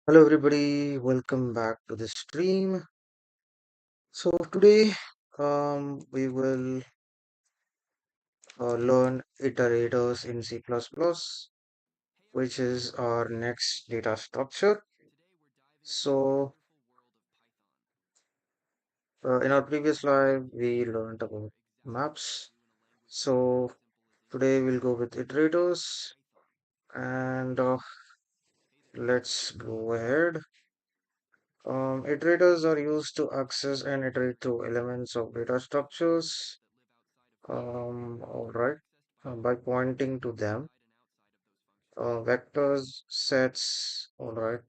Hello everybody, welcome back to the stream. So today we will learn iterators in C++, which is our next data structure. So in our previous live we learned about maps. So today we'll go with iterators and let's go ahead. Iterators are used to access and iterate through elements of data structures. All right. By pointing to them, vectors, sets, all right.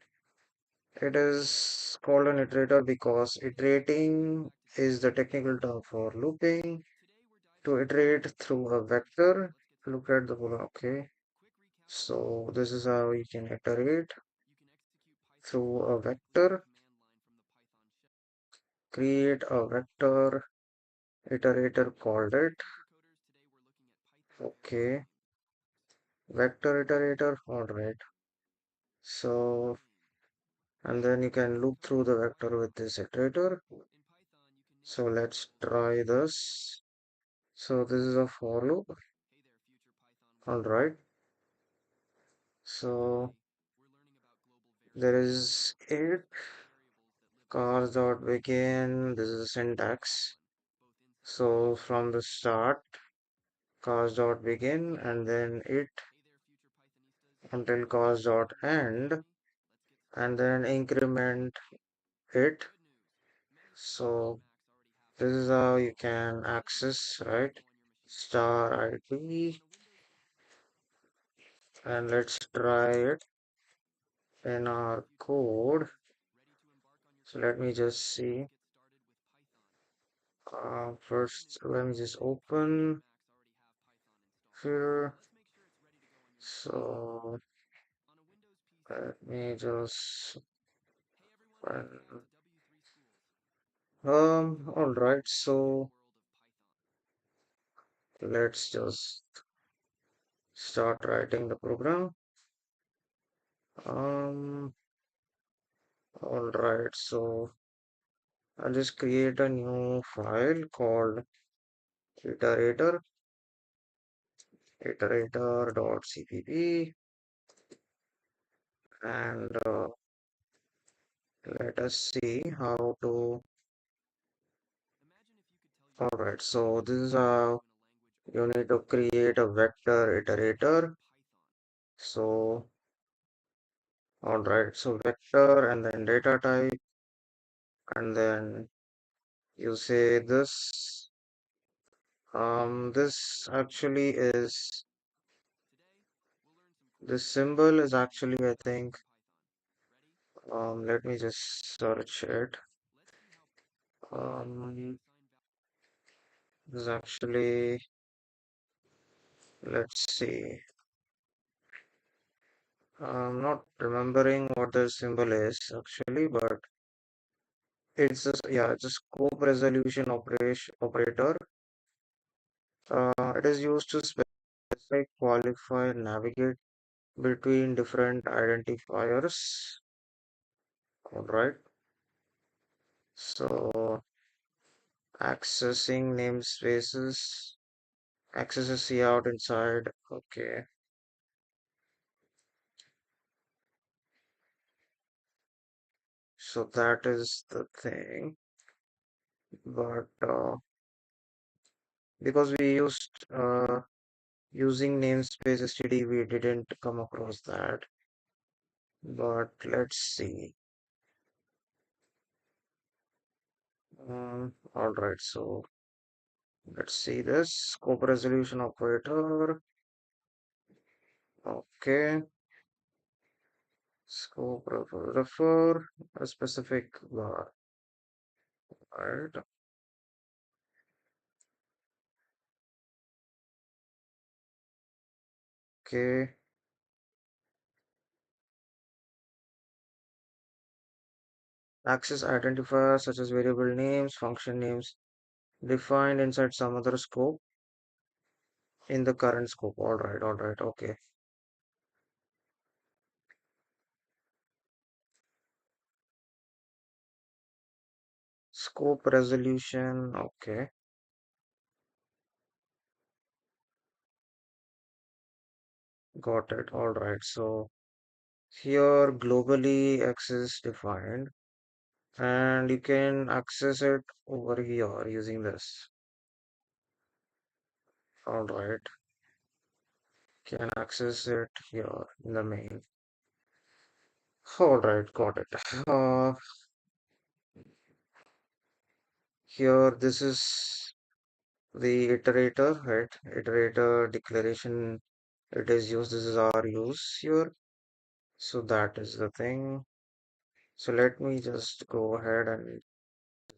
It is called an iterator because iterating is the technical term for looping. To iterate through a vector, look at the column. Okay. So this is how you can iterate through a vector. Create a vector iterator called it. Okay. Vector iterator. All right. So and then you can loop through the vector with this iterator. So let's try this. So this is a for loop. All right. So there is it cars dot begin. This is a syntax. So from the start, cars dot begin and then it until cars dot end and then increment it. So this is how you can access, right? Star IP, and let's try it in our code. So let me just see. First, let me just open here. So let me just all right. So let's just start writing the program. Um, all right. So I'll just create a new file called iterator iterator.cpp and let us see how to. All right. So this is how you need to create a vector iterator. So, all right, so vector and then data type, and then you say this. This actually is this symbol is actually, I think, let me just search it. This is actually, let's see. I'm not remembering what the symbol is actually, but it's just, yeah, it's a scope resolution operation operator. It is used to specify, qualify, navigate between different identifiers. All right. So accessing namespaces, accesses cout inside. Okay. So that is the thing. But because we used using namespace std, we didn't come across that. But let's see. All right. So let's see this scope resolution operator. Okay. Scope refer a specific bar. Right. Okay. Access identifiers such as variable names, function names defined inside some other scope in the current scope. All right. Okay. Scope resolution. Okay, got it. All right. So here globally access defined, and you can access it over here using this. All right, can access it here in the main. All right, got it. Here this is the iterator, right? Iterator declaration. It is used. This is our use here. So that is the thing. So let me just go ahead and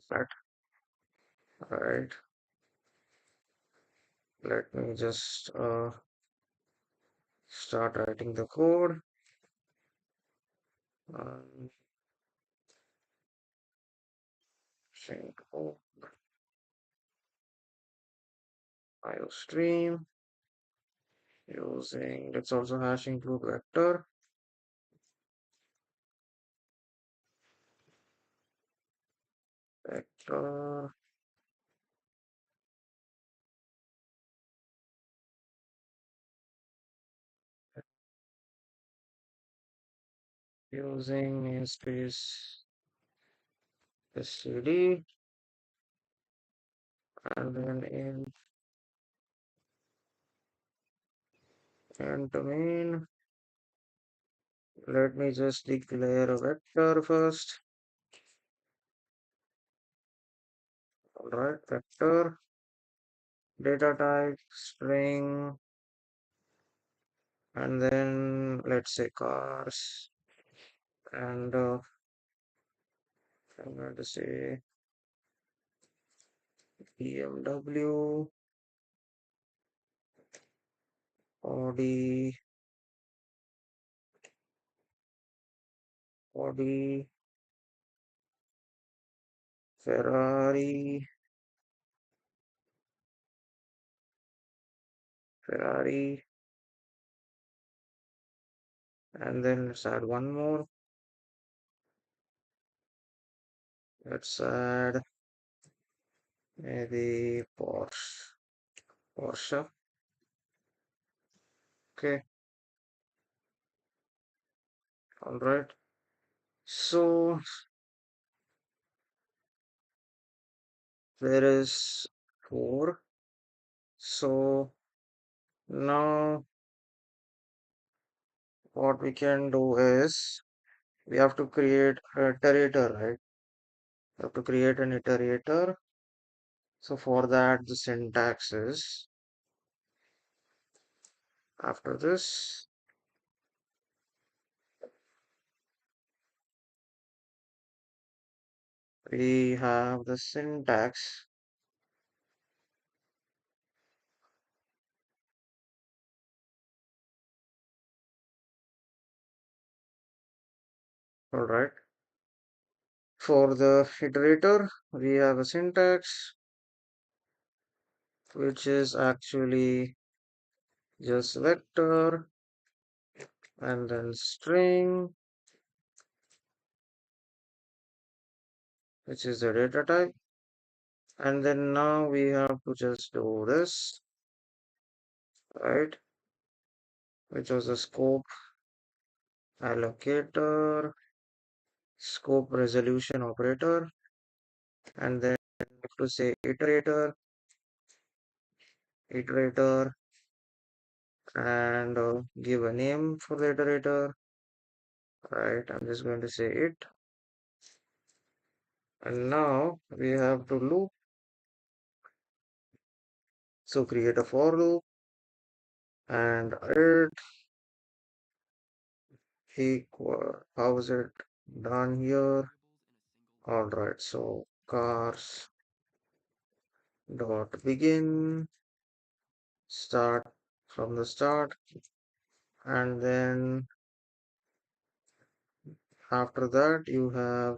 that. Right. Let me just start writing the code. Um, sync stream using, let's also hash include vector using namespace std, and then in domain, let me just declare a vector first. All right, vector data type string, and then let's say cars, and I'm going to say BMW, Audi, Audi, Ferrari, Ferrari, and then let's add one more. Let's add maybe Porsche, Porsche. Okay, all right. So there is four. So now what we can do is we have to create a iterator, right? We have to create an iterator. So for that, the syntax is after this, we have the syntax. All right. For the iterator, we have a syntax which is actually just vector and then string, which is the data type. And then now we have to just do this, right? Which was the scope allocator, scope resolution operator, and then we have to say iterator, and give a name for the iterator, right? I'm just going to say it. And now we have to loop. So create a for loop and it equal, how is it done here? All right, so cars dot begin, start from the start, and then after that you have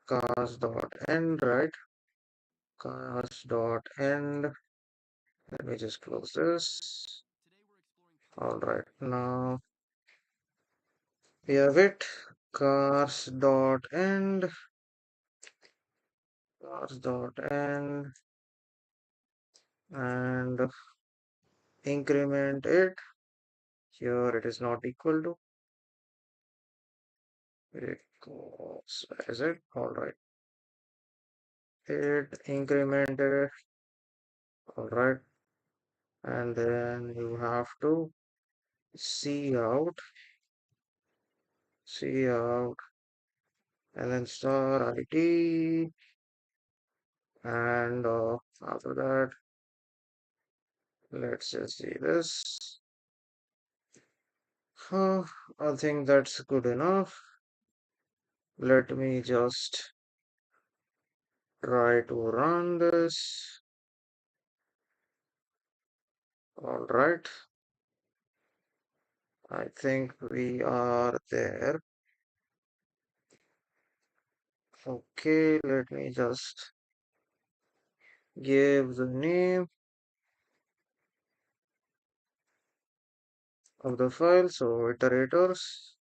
cars dot end, right? Cars dot end. Let me just close this. All right, now we have it. Cars dot end, class dot end and increment it. Here it is not equal to it goes as it. All right. It incremented. All right. And then you have to see out, see out, and then star IT. And after that, let's just see this. I think that's good enough. Let me just try to run this. All right. I think we are there. Okay, let me just give the name of the file. So iterators,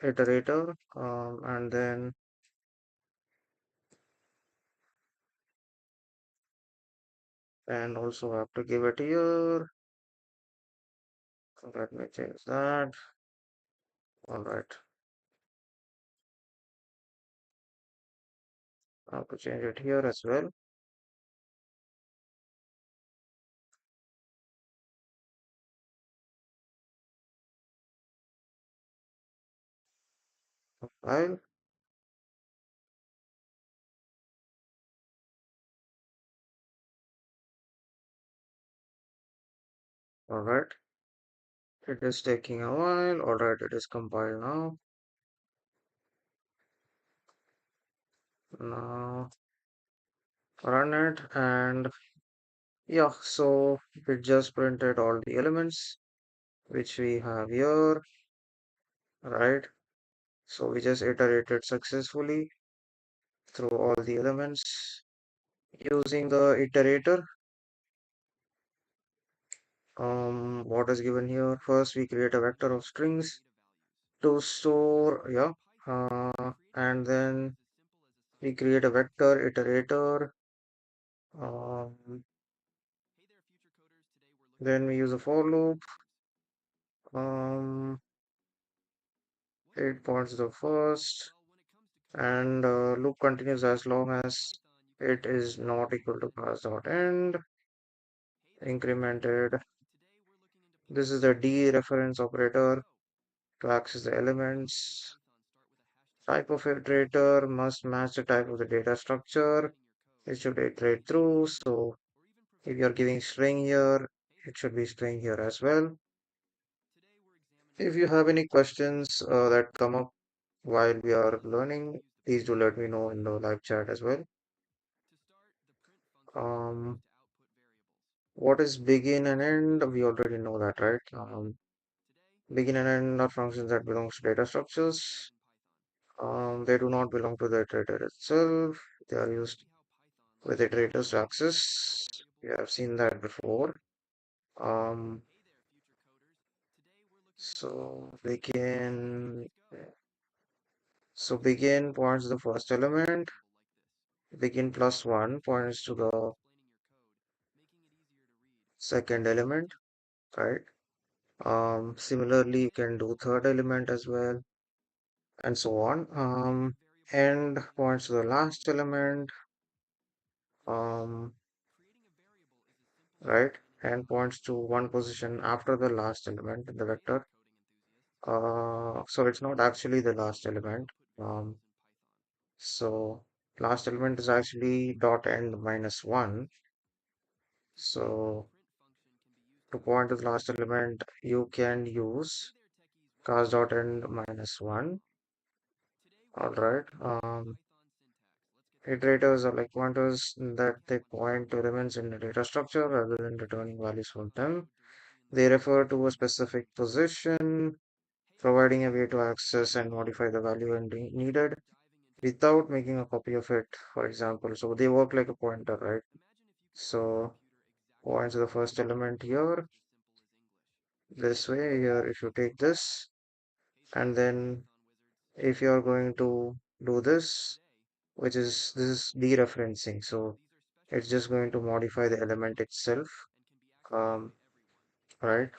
iterator, and then and also have to give it here. So let me change that. All right. I have to change it here as well. File. All right. It is taking a while. All right. It is compiled now. Now run it and yeah. So it just printed all the elements which we have here. Right. So we just iterated successfully through all the elements using the iterator. What is given here? First, we create a vector of strings to store, yeah, and then we create a vector iterator. Um, then we use a for loop. Um, it points to the first, and loop continues as long as it is not equal to class dot end incremented. This is the dereference operator to access the elements. Type of iterator must match the type of the data structure it should iterate through. So if you're giving string here, it should be string here as well. If you have any questions that come up while we are learning, please do let me know in the live chat as well. Um, what is begin and end? We already know that, right? Begin and end are functions that belongs to data structures. They do not belong to the iterator itself. They are used with iterators to access. We have seen that before. Um, so begin points to the first element. Begin plus one points to the second element, right? Similarly, you can do third element as well, and so on. End points to the last element, um, right? And points to one position after the last element in the vector. So it's not actually the last element. Um, so last element is actually dot end minus one. So to point to the last element, you can use cast dot end minus one. All right. Iterators are like pointers that they point to elements in the data structure rather than returning values from them. They refer to a specific position, providing a way to access and modify the value when needed without making a copy of it, for example. So they work like a pointer, right? So points to the first element here, this way here, if you take this, and then if you're going to do this, which is this is dereferencing. So it's just going to modify the element itself. Um, right.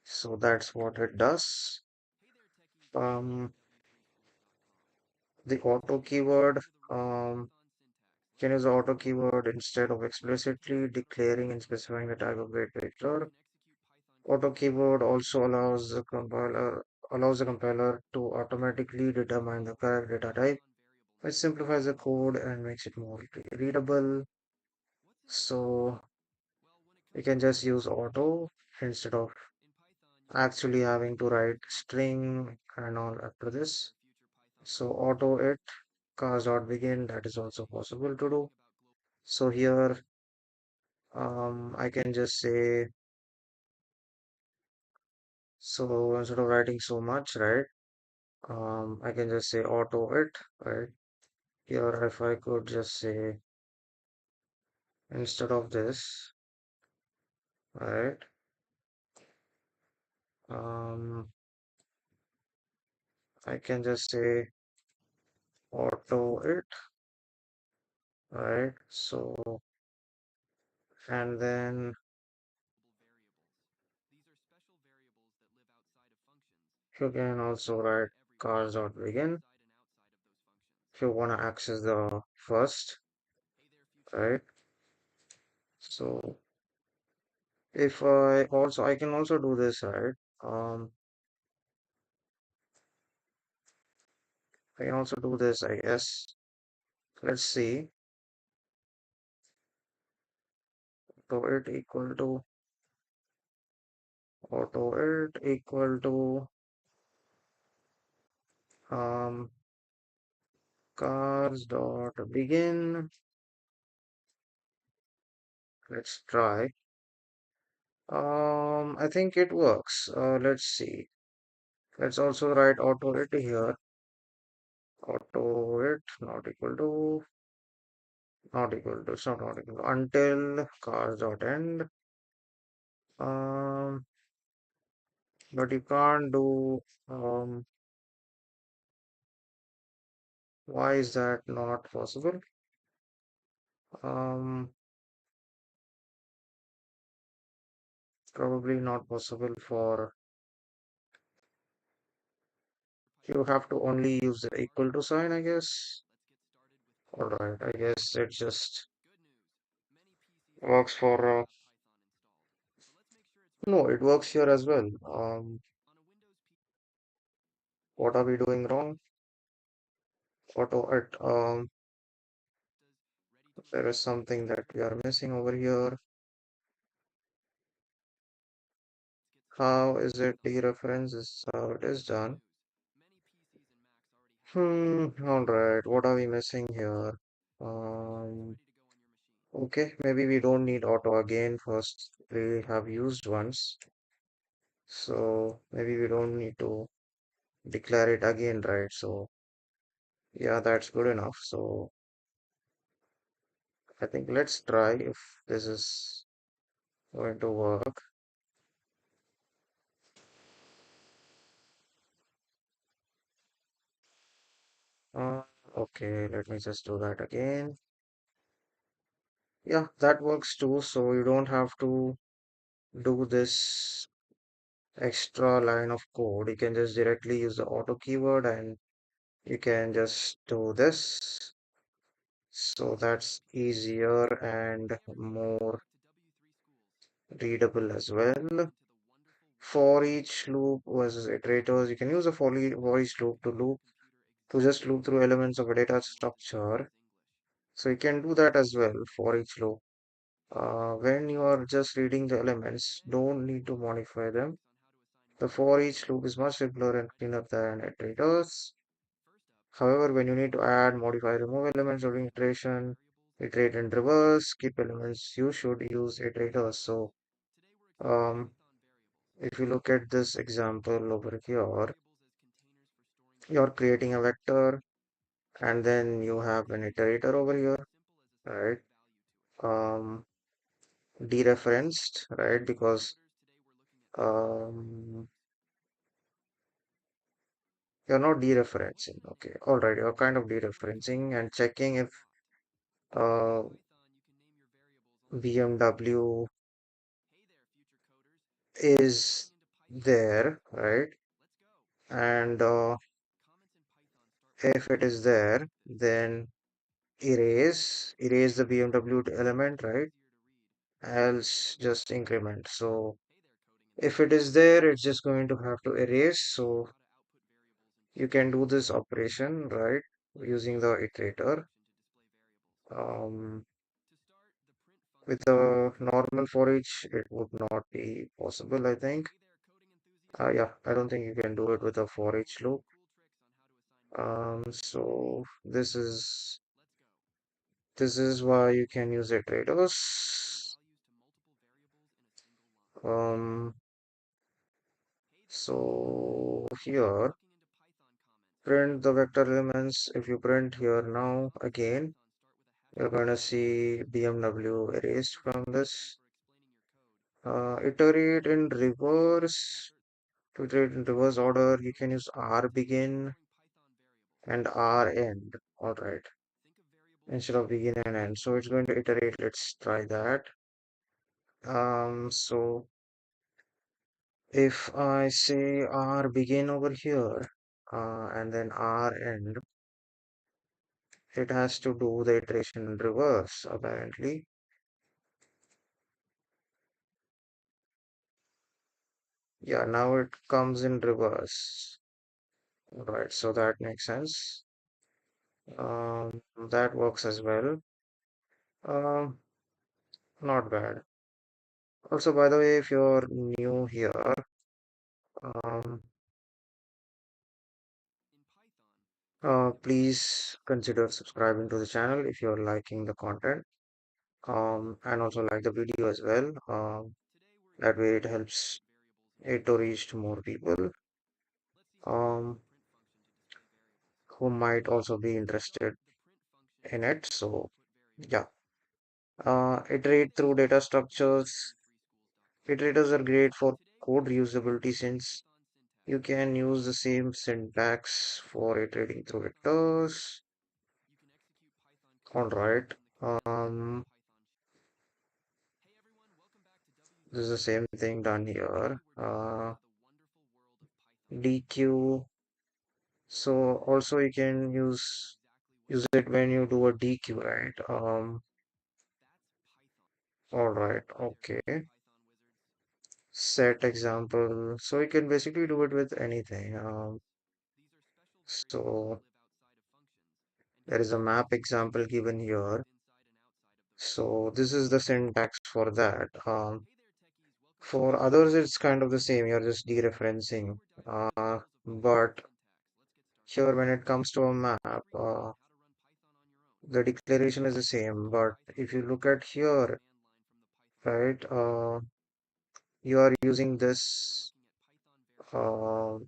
So that's what it does. Um, the auto keyword, can use the auto keyword instead of explicitly declaring and specifying the type of vector. Auto keyword also allows the compiler to automatically determine the correct data type, which simplifies the code and makes it more readable. So we can just use auto instead of actually having to write string and all after this. So auto it cars.begin, that is also possible to do. So here I can just say, so instead of writing so much, right? I can just say auto it, right? Here, if I could just say instead of this, right? Um, I can just say auto it, right? So, and then you can also write cars.begin if you want to access the first, right? So, if I can also do this, right? Um, I can also do this, I guess. Let's see. Auto it equal to auto it equal to um cars dot begin. Let's try. I think it works. Let's see. Let's also write auto it here. Auto it not equal to, it's not equal to until cars dot end. Um, but you can't do. Why is that not possible? Um, Probably not possible for. You have to only use the equal to sign, I guess. Alright, I guess it just works for. No, it works here as well. What are we doing wrong? Auto it. There is something that we are missing over here. How is it dereference? This is how it is done. Alright, what are we missing here? Okay, maybe we don't need auto again. First, we have used once. So maybe we don't need to declare it again, right? So yeah, that's good enough. So I think let's try if this is going to work. Uh, okay, let me just do that again. Yeah, that works too. So you don't have to do this extra line of code. You can just directly use the auto keyword and you can just do this. So that's easier and more readable as well. For each loop versus iterators, you can use a for each loop to just loop through elements of a data structure. So you can do that as well for each loop. When you are just reading the elements, don't need to modify them. The for each loop is much simpler and cleaner than iterators. However, when you need to add, modify, remove elements during iteration, iterate in reverse, skip elements, you should use iterators. So, um, if you look at this example over here, you're creating a vector and then you have an iterator over here, right? Um, Dereferenced, right? Because um, You're not dereferencing. Okay. All right. You're kind of dereferencing and checking if uh, BMW is there, right? And if it is there, then erase the BMW element, right? Else just increment. So if it is there, it's just going to have to erase. So you can do this operation, right? Using the iterator. Um, with a normal for each, it would not be possible, I think. Yeah, I don't think you can do it with a for each loop. So this is why you can use iterators. Um, so here, print the vector elements. If you print here now again, you're gonna see BMW erased from this. Iterate in reverse. To iterate in reverse order, you can use R begin and R end. All right, instead of begin and end. So it's going to iterate. Let's try that. So if I say R begin over here, and then R end, it has to do the iteration in reverse, apparently. Yeah, now it comes in reverse. Right, so that makes sense. That works as well. Um, Not bad. Also, by the way, if you're new here, um, please consider subscribing to the channel if you're liking the content. And also like the video as well. That way it helps it to reach to more people um, who might also be interested in it. So yeah, iterate through data structures. Iterators are great for code reusability since you can use the same syntax for iterating through vectors. All right. This is the same thing done here. DQ. So also you can use it when you do a DQ, right? All right. Okay. Set example. So you can basically do it with anything. So there is a map example given here. So this is the syntax for that. For others, it's kind of the same. You're just dereferencing. But here, when it comes to a map, the declaration is the same. But if you look at here, right, you are using this uh,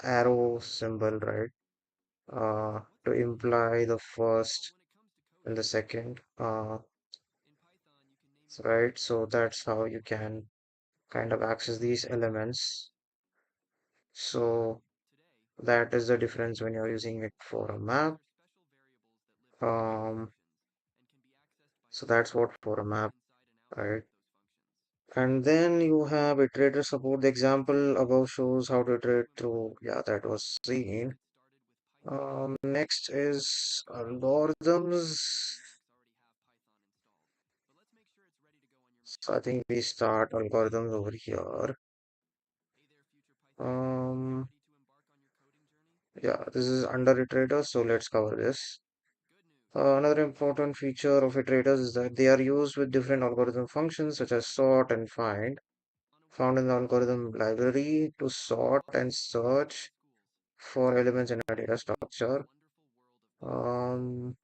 arrow symbol, right, to imply the first and the second, right? So that's how you can kind of access these elements. So that is the difference when you're using it for a map. Um, so that's what for a map, right? And then you have iterator support. The example above shows how to iterate through. Yeah, that was seen. Next is algorithms. So I think we start algorithms over here. Um, yeah, this is under iterators, so let's cover this. Another important feature of iterators is that they are used with different algorithm functions such as sort and find, found in the algorithm library to sort and search for elements in a data structure. Um,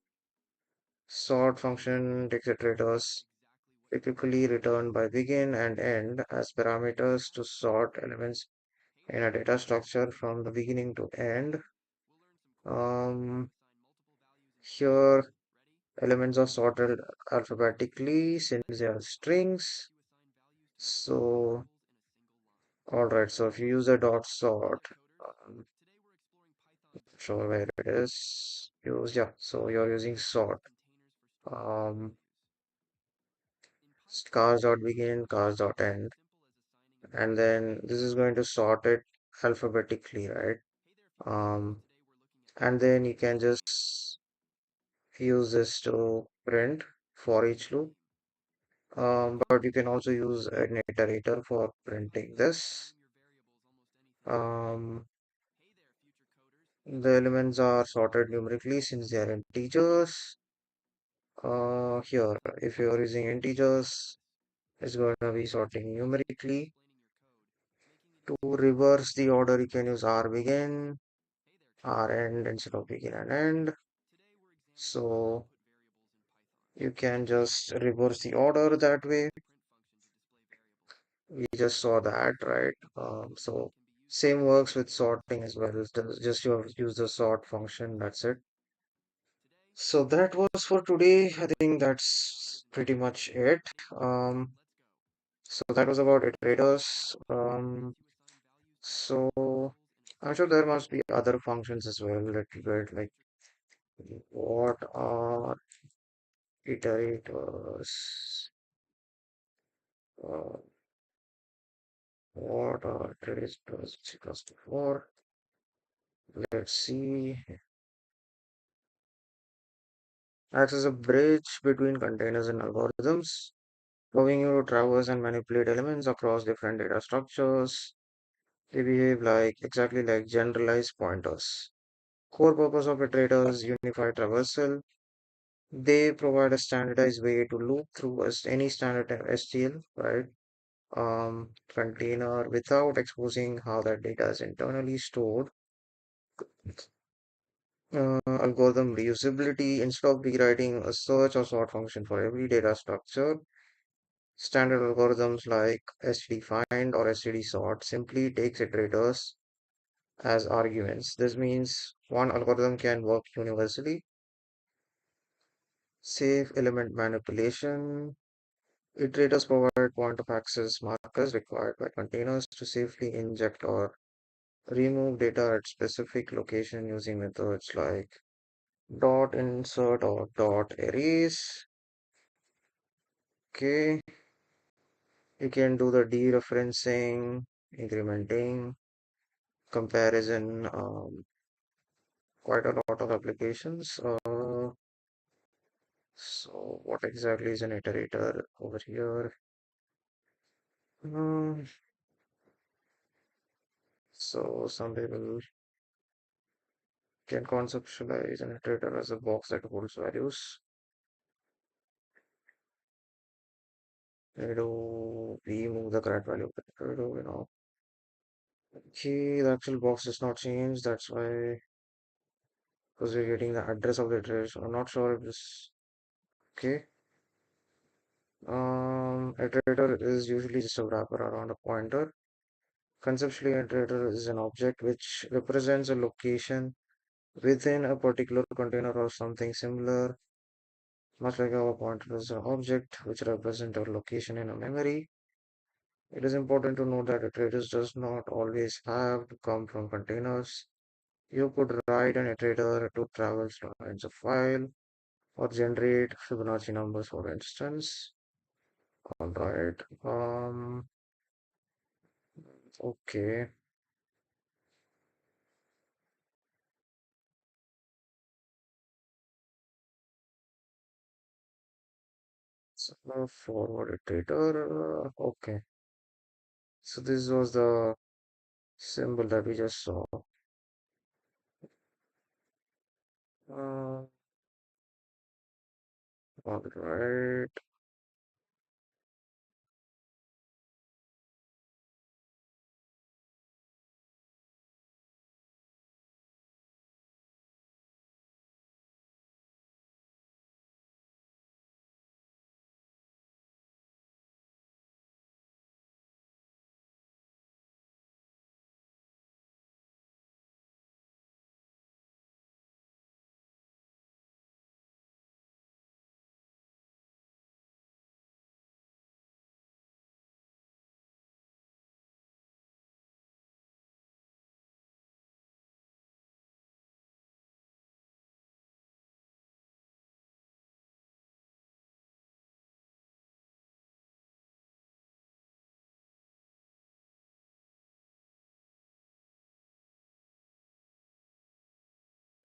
Sort function takes iterators typically returned by begin and end as parameters to sort elements in a data structure from the beginning to end. Um, Here, elements are sorted alphabetically since they are strings. So, all right. So if you use a dot sort, um, sure where it is used. Yeah, so you're using sort. Um, cars dot begin, cars dot end, and then this is going to sort it alphabetically, right? Um, and then you can just use this to print for each loop. But you can also use an iterator for printing this. Um, the elements are sorted numerically since they are integers. Here, if you are using integers, it's going to be sorting numerically. To reverse the order, you can use R begin, R end instead of begin and end. So you can just reverse the order that way. We just saw that, right? So same works with sorting as well. Just you have to use the sort function. That's it. So that was for today. I think that's pretty much it. Um, so that was about iterators. So I'm sure there must be other functions as well. Little bit like what are iterators? Uh, what are iterators? C++ 4. Let's see. Acts as a bridge between containers and algorithms, allowing you to traverse and manipulate elements across different data structures. They behave exactly like generalized pointers. Core purpose of iterators: unified traversal. They provide a standardized way to loop through any standard STL, right? Container without exposing how that data is internally stored. Algorithm reusability. Instead of rewriting a search or sort function for every data structure, standard algorithms like std find or std sort simply takes iterators as arguments. This means one algorithm can work universally. Safe element manipulation. Iterators provide point of access markers required by containers to safely inject or remove data at specific location using methods like dot insert or dot erase. Okay, you can do the dereferencing, incrementing, comparison, quite a lot of applications. So what exactly is an iterator over here? Um, so some people can conceptualize an iterator as a box that holds values. They do remove the correct value. Okay, the actual box does not change. That's why, because we're getting the address of the iteration. I'm not sure if this. Okay. Iterator is usually just a wrapper around a pointer. Conceptually, an iterator is an object which represents a location within a particular container or something similar, much like our pointer is an object which represents a location in a memory. It is important to note that iterators does not always have to come from containers. You could write an iterator to traverse lines of file or generate Fibonacci numbers, for instance. All right. Okay. So forward iterator. Okay. So this was the symbol that we just saw. All right.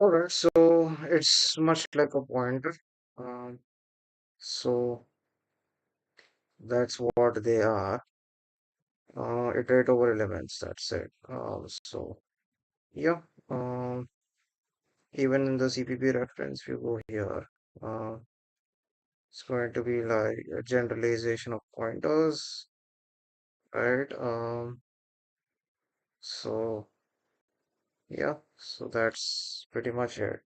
All right, so it's much like a pointer. Um, so that's what they are. Iterate over elements. That's it. So yeah. Um, Even in the CPP reference, if you go here, uh, it's going to be like a generalization of pointers, right? So yeah, so that's pretty much it.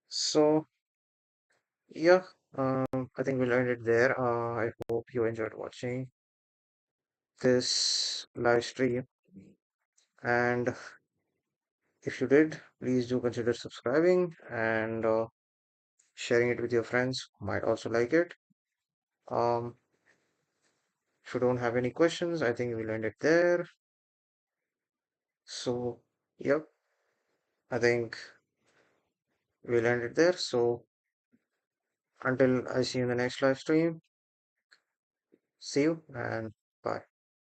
So yeah, I think we'll end it there. I hope you enjoyed watching this live stream, and if you did, please do consider subscribing and sharing it with your friends who might also like it. Um, if you don't have any questions, I think we'll end it there. So, yep, I think we'll end it there. So, until I see you in the next live stream, see you and bye.